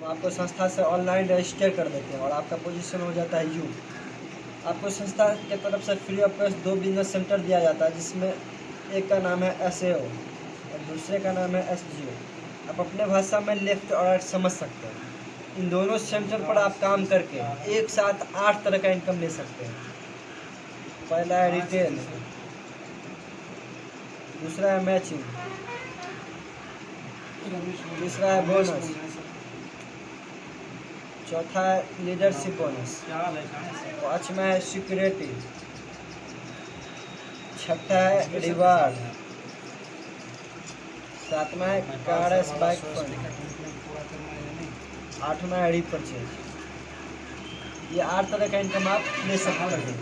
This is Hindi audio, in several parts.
आपको संस्था से ऑनलाइन रजिस्टर कर देते हैं और आपका पोजीशन हो जाता है यू। आपको संस्था की तरफ से free of cost 2 business centre दिया जाता है, जिसमें एक का नाम है SAO और दूसरे का नाम है SGO। आप अपने भाषा में लेफ्ट और राइट समझ सकते हैं। इन दोनों सेंटर पर आप काम करके एक साथ 8 तरह का इनकम ले सकते हैं। पहला है रिटेल, दूसरा है मैचिंग, तीसरा है बोनस, चौथा है लीडरशिप बोनस, पाँचवा है सिक्योरिटी, छठा है रिवार्ड, सातवां है कार बाइक फंड, आठवां है रीपरचेज। ये 8 तरह का इनकम आप ले सकते हैं।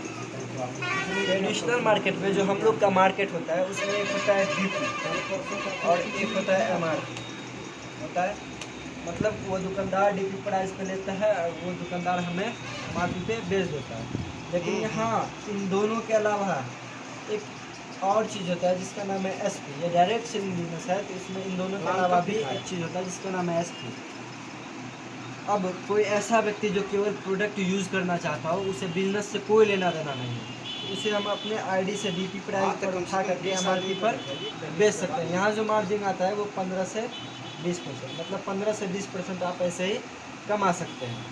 ट्रेडिशनल मार्केट में जो हम लोग का मार्केट होता है उसमें एक होता है DP और एक होता है MRP होता है। मतलब वो दुकानदार DP प्राइस पे लेता है और वो दुकानदार हमें MRP पे बेच देता है। लेकिन यहाँ इन दोनों के अलावा एक और चीज़ होता है जिसका नाम है SP। ये डायरेक्ट सेलिंग बिजनेस है, तो इसमें इन दोनों के अलावा भी एक चीज़ होता है जिसका नाम है SP। अब कोई ऐसा व्यक्ति जो केवल प्रोडक्ट यूज़ करना चाहता हो, उसे बिजनेस से कोई लेना देना नहीं है, उसे हम अपने ID से DP प्राइस पर उठा करके MRP पर बेच सकते हैं। यहाँ जो मार्जिन आता है वो 15 से 20%, मतलब 15 से 20% आप ऐसे ही कमा सकते हैं।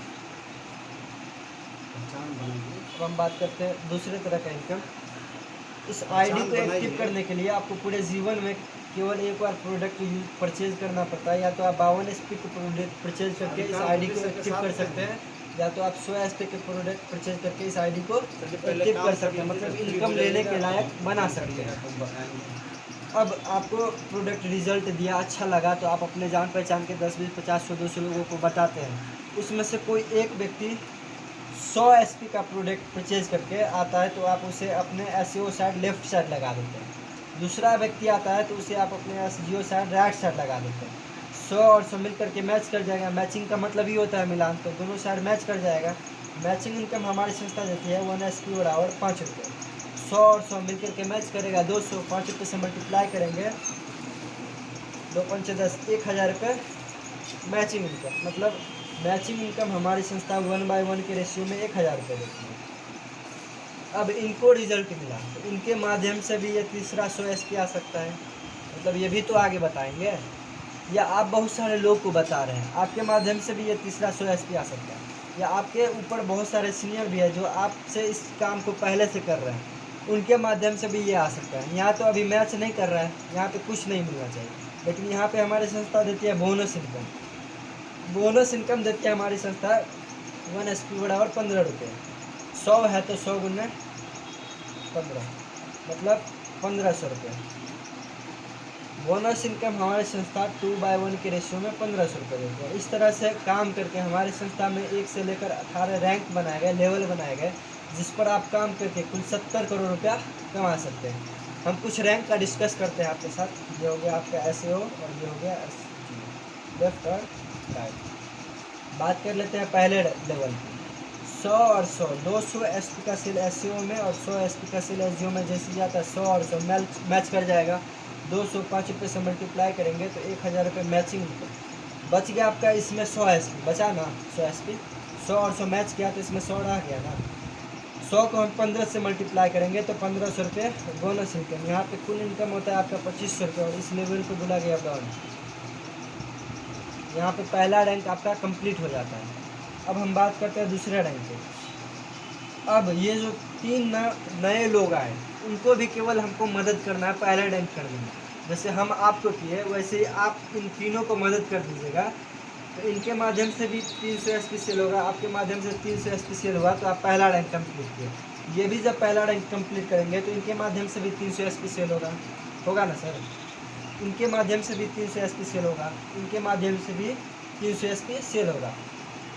अब हम बात करते हैं दूसरे तरह का इनकम। इस ID को एक्टिव करने के लिए आपको पूरे जीवन में केवल एक बार प्रोडक्ट परचेज करना पड़ता है। या तो आप 52 SP के प्रोडक्ट परचेज करके इस ID को एक्टिव कर सकते हैं, या तो आप 100 SP के प्रोडक्ट परचेज करके इस ID को एक्टिव कर सकते हैं, मतलब इनकम लेने के लायक बना सकते हैं। अब आपको प्रोडक्ट रिजल्ट दिया, अच्छा लगा, तो आप अपने जान पहचान के 10, 20, 50, 100, 200 लोगों को बताते हैं। उसमें से कोई एक व्यक्ति 100 SP का प्रोडक्ट परचेज करके आता है, तो आप उसे अपने SEO साइड लेफ्ट साइड लगा देते हैं। दूसरा व्यक्ति आता है तो उसे आप अपने SGO साइड राइट साइड लगा देते हैं। 100 और 100 मिल करके मैच कर जाएगा। मैचिंग का मतलब ही होता है मिलान, तो दोनों साइड मैच कर जाएगा। मैचिंग इनकम हमारी संस्था देती है 1 SP बराबर 5 रुपये। 100 और 100 मिल करके मैच करेगा 200, 5 रुपये से मल्टीप्लाई करेंगे, 2 5 10, 1000 रुपये मैचिंग इनकम। मतलब मैचिंग इनकम हमारी संस्था 1/1 के रेशियो में 1000 रुपये देती है। अब इनको रिजल्ट मिला तो इनके माध्यम से भी ये तीसरा 100 SP आ सकता है, मतलब ये भी तो आगे बताएंगे, या आप बहुत सारे लोग को बता रहे हैं, आपके माध्यम से भी ये तीसरा 100 SP आ सकता है। या आपके ऊपर बहुत सारे सीनियर भी है जो आपसे इस काम को पहले से कर रहे हैं, उनके माध्यम से भी ये आ सकता है। यहाँ तो अभी मैच नहीं कर रहा है, यहाँ पे कुछ नहीं मिलना चाहिए, लेकिन यहाँ पे हमारी संस्था देती है बोनस इनकम। बोनस इनकम देती है हमारी संस्था 1 SP बराबर 15 रुपये। 100 है तो 100 गुने 15, मतलब 1500 रुपये। बोनस इनकम हमारी संस्था 2/1 के रेशियो में 1500 रुपये देती है। इस तरह से काम करके हमारी संस्था में 1 से लेकर 18 रैंक बनाए गए, लेवल बनाए गए, जिस पर आप काम करके कुल 70 करोड़ रुपया कमा सकते हैं। हम कुछ रैंक का डिस्कस करते हैं आपके साथ। ये हो गया आपका SAO और ये हो गया लेफ्ट और राइट। बात कर लेते हैं पहले लेवल की। 100 और 100, 200 SP का सेल SEO में और 100 SP का सेल SGO में जैसे जाता है 100 और 100 मैच कर जाएगा। 200 5 रुपये से मल्टीप्लाई करेंगे तो 1000 रुपये मैचिंग बच गया आपका। इसमें 100 SP बचा ना, 100 SP, 100 और 100 मैच किया तो इसमें 100 रह गया ना। 100 को हम 15 से मल्टीप्लाई करेंगे तो 1500 रुपये बोनस इनकम। यहाँ पे कुल इनकम होता है आपका 2500 रुपये और इस लेवल को बोला गया डाउन। यहाँ पे पहला रैंक आपका कंप्लीट हो जाता है। अब हम बात करते हैं दूसरे रैंक पे। अब ये जो 3 नए लोग आए, उनको भी केवल हमको मदद करना है पहला रैंक करने में। जैसे हम आपको किए वैसे ही आप इन तीनों को मदद कर दीजिएगा, तो इनके माध्यम से भी 300 SP सेल होगा, आपके माध्यम से 300 SP सेल हुआ तो आप पहला रैंक कंप्लीट किए। ये भी जब पहला रैंक कंप्लीट करेंगे तो इनके माध्यम से भी 300 SP सेल होगा ना सर। इनके माध्यम से भी 300 SP सेल होगा, इनके माध्यम से भी 300 SP सेल होगा।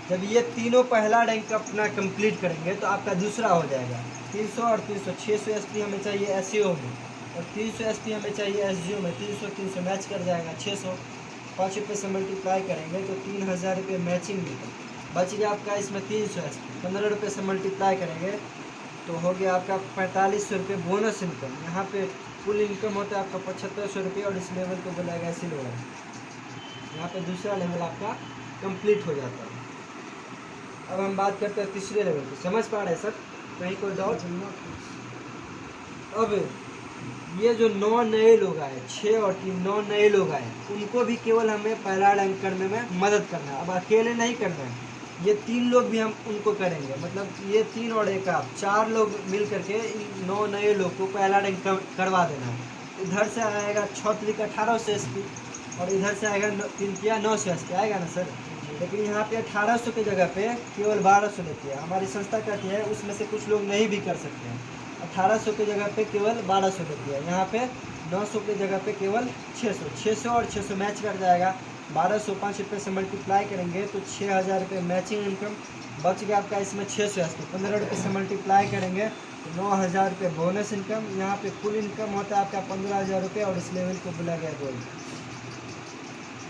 जब ये तीनों पहला रैंक अपना कंप्लीट करेंगे तो आपका दूसरा हो जाएगा 300 और 300, 600 SP हमें चाहिए SEO में और 300 SP हमें चाहिए SGO में। 300 मैच कर जाएगा 600, 5 रुपये से मल्टीप्लाई करेंगे तो 3000 रुपये मैचिंग मिलेगा। बच गया आपका इसमें 300 SP। 15 रुपये से मल्टीप्लाई करेंगे तो हो गया आपका 4500 रुपये बोनस इनकम। यहाँ पे कुल इनकम होता है आपका 7500 रुपये और इस लेवल को बोला गया SEO। यहाँ पे दूसरा लेवल आपका कंप्लीट हो जाता है। अब हम बात करते हैं तीसरे लेवल की। समझ पा रहे हैं सर? कहीं कोई डाउट? अब ये जो 9 नए लोग आए, 6 और 3 9 नए लोग आए, उनको भी केवल हमें पहला रैंक करने में मदद करना है। अब अकेले नहीं करना है, ये 3 लोग भी हम उनको करेंगे। मतलब ये 3 और एक आप 4 लोग मिल करके इन 9 नए लोग को पहला रैंक करवा देना है। इधर से आएगा 6 तरीक 1800 SP और इधर से आएगा 3 तिया 900 SP आएगा ना सर। लेकिन यहाँ पे 1800 की जगह पे केवल 1200 लेती है हमारी संस्था। कहती है उसमें से कुछ लोग नहीं भी कर सकते हैं। 1800 की जगह पे केवल 1200 लेती है। यहाँ पे 900 की जगह पे केवल 600 और 600 मैच कर जाएगा। 1200 5 रुपये से मल्टीप्लाई करेंगे तो 6000 रुपये मैचिंग इनकम बच गया आपका। इसमें 600 SP 15 रुपये से मल्टीप्लाई करेंगे तो 9000 रुपये बोनस इनकम। यहाँ पे कुल इनकम होता है आपका 15000 रुपये और इस लेवल को बुला गया गोल्ड।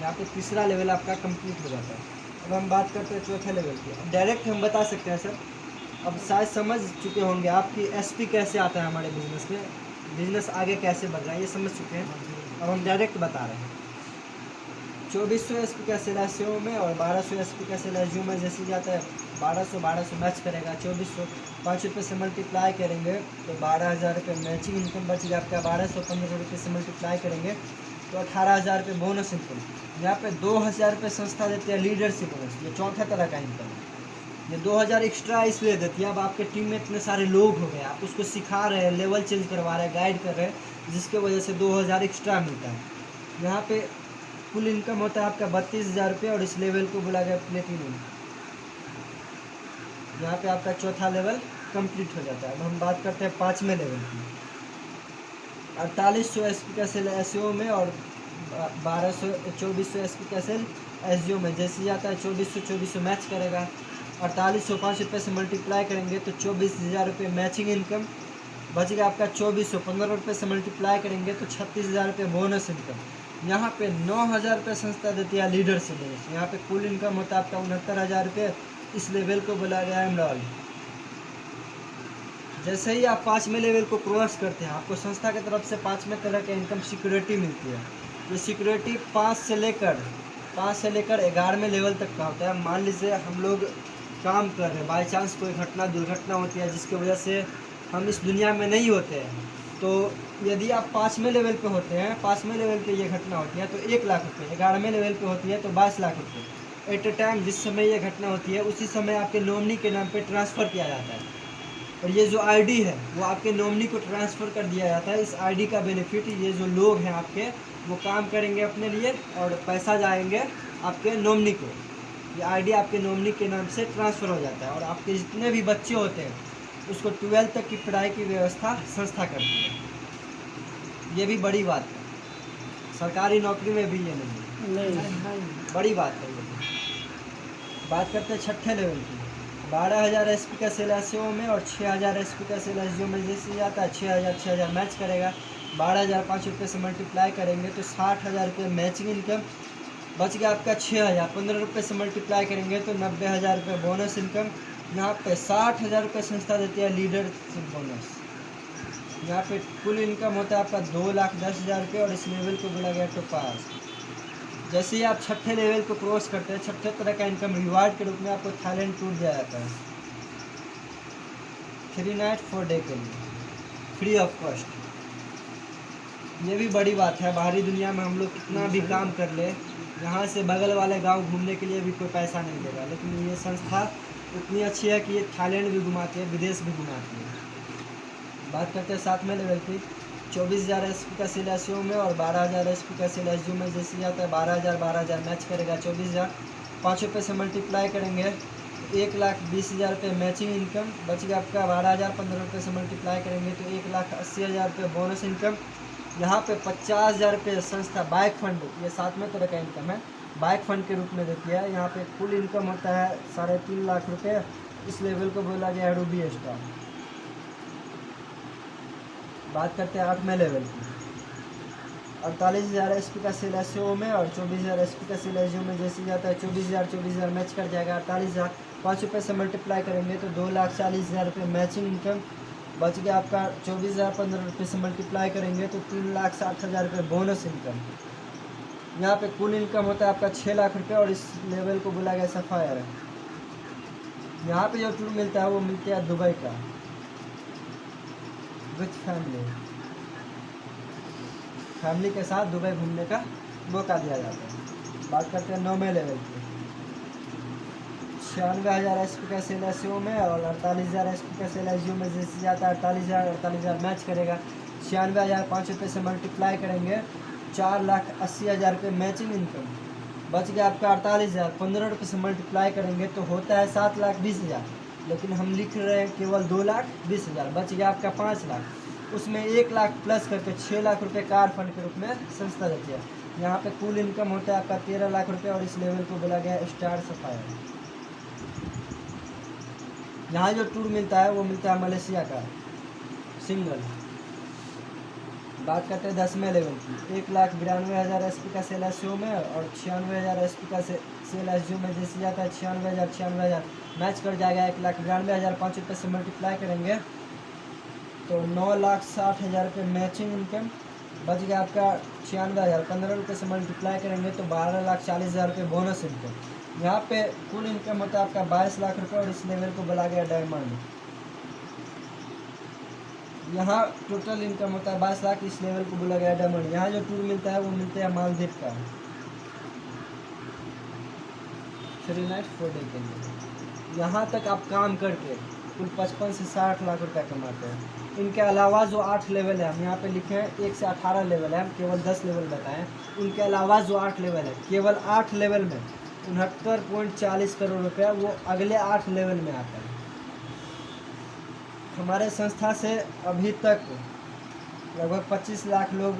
यहाँ पे तीसरा लेवल आपका कंप्लीट हो जाता है। अब हम बात करते हैं चौथे लेवल की। डायरेक्ट हम बता सकते हैं सर, अब शायद समझ चुके होंगे आप कि SP कैसे आता है हमारे बिजनेस में, बिजनेस आगे कैसे बढ़ रहा है, ये समझ चुके हैं। अब हम डायरेक्ट बता रहे हैं। 2400 SP का सेल SEO में और 1200 SP का सेल SEO में जैसे जाता है 1200 मैच करेगा। 2400 5 रुपये से मल्टीप्लाई करेंगे तो 12000 रुपये मैचिंग इनकम बच गया आपका। 1200 15 रुपये से मल्टीप्लाई करेंगे तो 18000 रुपये बोनस इनकम। यहाँ पे 2000 रुपये संस्था देती है लीडरशिप बोनस, ये चौथा तरह का इनकम है। ये 2000 एक्स्ट्रा इसलिए देती है, अब आपके टीम में इतने सारे लोग हो गए, आप उसको सिखा रहे हैं, लेवल चेंज करवा रहे हैं, गाइड कर रहे हैं, जिसके वजह से 2000 एक्स्ट्रा मिलता है। यहाँ पे कुल इनकम होता है आपका 32000 रुपये और इस लेवल को बोला गया प्लेटिनम। यहाँ पे आपका चौथा लेवल कंप्लीट हो जाता है। अब हम बात करते हैं 5वें लेवल की। 4800 SP का सेल SEO में और 2400 SP का सेल SEO में जैसे जाता है 2400 मैच करेगा। 4800 5 रुपये से मल्टीप्लाई करेंगे तो 24000 रुपये मैचिंग इनकम बच गया आपका। 2400 15 रुपये से मल्टीप्लाई करेंगे तो 36000 रुपये बोनस इनकम। यहाँ पे 9000 रुपये संस्था देती है लीडरशिप बोनस। यहाँ पे कुल इनकम होता है आपका 69,000 रुपये। इस लेवल को बोला गया है एमरॉल्ड। जैसे ही आप 5वें लेवल को क्रॉस करते हैं, आपको संस्था की तरफ से 5वें तरह का इनकम सिक्योरिटी मिलती है। ये सिक्योरिटी 5 से लेकर 11वें लेवल तक का होता है। मान लीजिए हम लोग काम कर रहे हैं, बाई चांस कोई दुर्घटना होती है जिसकी वजह से हम इस दुनिया में नहीं होते हैं, तो यदि आप 5वें लेवल पे होते हैं, 5वें लेवल पे ये घटना होती है तो 1 लाख रुपये, 11वें लेवल पे होती है तो 22 लाख रुपये एट ए टाइम जिस समय ये घटना होती है उसी समय आपके नॉमिनी के नाम पे ट्रांसफ़र किया जाता है। और ये जो आईडी है वो आपके नॉमिनी को ट्रांसफ़र कर दिया जाता है। इस आईडी का बेनिफिट ये जो लोग हैं आपके वो काम करेंगे अपने लिए और पैसा जाएंगे आपके नॉमिनी को। ये आईडी आपके नॉमिनी के नाम से ट्रांसफ़र हो जाता है और आपके जितने भी बच्चे होते हैं उसको 12th तक की पढ़ाई की व्यवस्था संस्था करती है। ये भी बड़ी बात है, सरकारी नौकरी में भी ये नहीं बड़ी बात है। ये बात करते हैं 6ठे लेवल की। 12000 SP का सेल SEO में और 6000 SP का सेल SEO में जैसे जाता है 6000 मैच करेगा। 12000 5 रुपये से मल्टीप्लाई करेंगे तो 60000 रुपये मैचिंग इनकम बच गया आपका। 6000 15 रुपये से मल्टीप्लाई करेंगे तो 90000 रुपये बोनस इनकम। यहाँ पे 60000 रुपये संस्था देती है लीडरशिप बोनस। यहाँ पे कुल इनकम होता है आपका 2,10,000 रुपये और इस लेवल को बोला गया टोपाज। जैसे ही आप 6ठे लेवल को क्रॉस करते हैं, 6ठे तरह का इनकम रिवार्ड के रूप में आपको थाईलैंड टूर दिया जाता है 3 नाइट 4 डे के लिए फ्री ऑफ कॉस्ट। ये भी बड़ी बात है। बाहरी दुनिया में हम लोग कितना भी काम कर ले, यहाँ से बगल वाले गांव घूमने के लिए भी कोई पैसा नहीं देगा, लेकिन ये संस्था इतनी अच्छी है कि ये थाईलैंड भी घुमाती है, विदेश भी घुमाती है। बात करते हैं 7वें लेवल की। 24000 SP का सेल SEO में और 12000 SP का सेल SEO में जैसे जाता है 12000 मैच करेगा। 24000 5 रुपये से मल्टीप्लाई करेंगे 1,20,000 रुपये मैचिंग इनकम बच गया आपका। 12000 15 रुपये से मल्टीप्लाई करेंगे तो 1,80,000 रुपये बोनस इनकम। यहाँ पे 50,000 रुपये संस्था बाइक फंड, ये 7वें तरह का इनकम है, बाइक फंड के रूप में देती है। यहाँ पे कुल इनकम होता है 3.5 लाख रुपये। इस लेवल को बोला गया है रूबी स्टार। बात करते हैं 8वें लेवल की। 48,000 SP का सेल SEO में और 24,000 SP का सेल SEO में जैसे जाता है 24,000 मैच कर जाएगा। 48,000 5 रुपये से मल्टीप्लाई करेंगे तो 2,40,000 रुपये मैचिंग इनकम बच गया आपका। 24,000 15 रुपये से मल्टीप्लाई करेंगे तो 3,60,000 रुपये बोनस इनकम। यहाँ पे कुल इनकम होता है आपका 6 लाख रुपये और इस लेवल को बोला गया सफ़ायर। यहाँ पे जो टूर मिलता है वो मिलता है दुबई का विथ फैमिली के साथ दुबई घूमने का मौका दिया जाता है। बात करते हैं 9वें लेवल की। 96,000 SP का सेल SEO में और 48,000 SP का सेल SEO में जैसे जाता है 48,000 मैच करेगा। 96,005 रुपये से मल्टीप्लाई करेंगे 4,80,000 रुपये मैचिंग इनकम बच गया आपका 48,000। 15 रुपये से मल्टीप्लाई करेंगे तो होता है 7,20,000, लेकिन हम लिख रहे हैं केवल 2,20,000। बच गया आपका 5 लाख। उसमें 1 लाख प्लस करके 6 लाख रुपये कार फंड के रूप में संस्था देती है। यहाँ पे कुल इनकम होता है आपका 13 लाख रुपये और इस लेवल को बोला गया स्टार सफायर। यहाँ जो टूर मिलता है वो मिलता है मलेशिया का सिंगल। बात करते हैं 10वें लेवल की। 1,92,000 SP का सेल SEO में और 96,000 SP का सेल SEO में जैसे जाता है 96,000 मैच कर जाएगा। 1,92,005 रुपये से मल्टीप्लाई करेंगे तो 9,60,000 रुपये मैचिंग इनकम बच गया आपका 96,000। 15 रुपये से मल्टीप्लाई करेंगे तो 12,40,000 रुपये बोनस इनकम। यहाँ पे कुल इनकम होता है आपका 22 लाख रुपये और इस लेवल को बोला गया डायमंड। यहाँ टोटल इनकम होता है 22 लाख, इस लेवल को बोला गया डायमंड। यहाँ जो टूर मिलता है वो मिलता है मालदीव का 3 नाइट 4 डे के लिए। यहाँ तक आप काम करके कुल 55 से 60 लाख रुपए कमाते हैं। इनके अलावा जो 8 लेवल है हम यहाँ पे लिखे हैं 1 से 18 लेवल है, हम केवल 10 लेवल बताएं। इनके अलावा जो 8 लेवल है केवल 8 लेवल में 69.40 करोड़ रुपया वो अगले 8 लेवल में आता है। हमारे संस्था से अभी तक लगभग 25 लाख लोग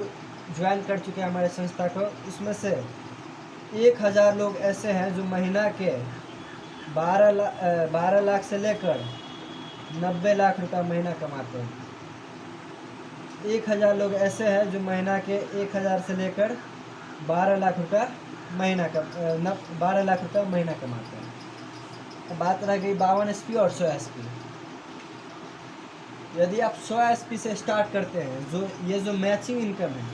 ज्वाइन कर चुके हैं हमारे संस्था को। उसमें से 1,000 लोग ऐसे हैं जो महीना के 12 लाख से लेकर 90 लाख रुपया महीना कमाते हैं। 1,000 लोग ऐसे हैं जो महीना के 1,000 से लेकर 12 लाख रुपया महीना 12 लाख रुपया महीना कमाते हैं। बात रह गई 52 SP और 100 SP। यदि आप 100 SP से स्टार्ट करते हैं, ये जो मैचिंग इनकम है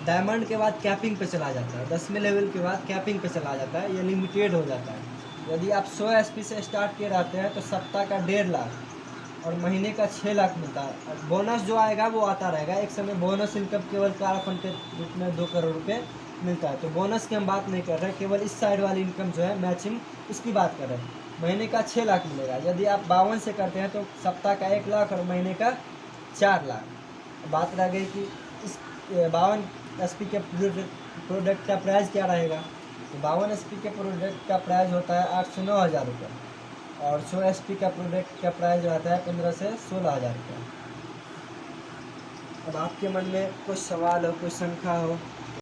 डायमंड के बाद कैपिंग पे चला जाता है। 10वें लेवल के बाद कैपिंग पे चला जाता है, ये लिमिटेड हो जाता है। यदि आप 100 SP से स्टार्ट किए रहते हैं तो सप्ताह का 1.5 लाख और महीने का 6 लाख मिलता है। और बोनस जो आएगा वो आता रहेगा। एक समय बोनस इनकम केवल कार फंड के रूप में 2 करोड़ रुपये मिलता है। तो बोनस की हम बात नहीं कर रहे, केवल इस साइड वाली इनकम जो है मैचिंग उसकी बात कर रहे हैं। महीने का 6 लाख मिलेगा। यदि आप 52 से करते हैं तो सप्ताह का 1 लाख और महीने का 4 लाख। बात रह गई कि इस 52 SP के प्रोडक्ट का प्राइस क्या रहेगा। तो 52 SP के प्रोडक्ट का प्राइस होता है 8 से 9,000 रुपये और 100 SP का प्रोडक्ट का प्राइस रहता है 15 से 16,000 रुपये। अब आपके मन में कोई सवाल हो, कोई शंका हो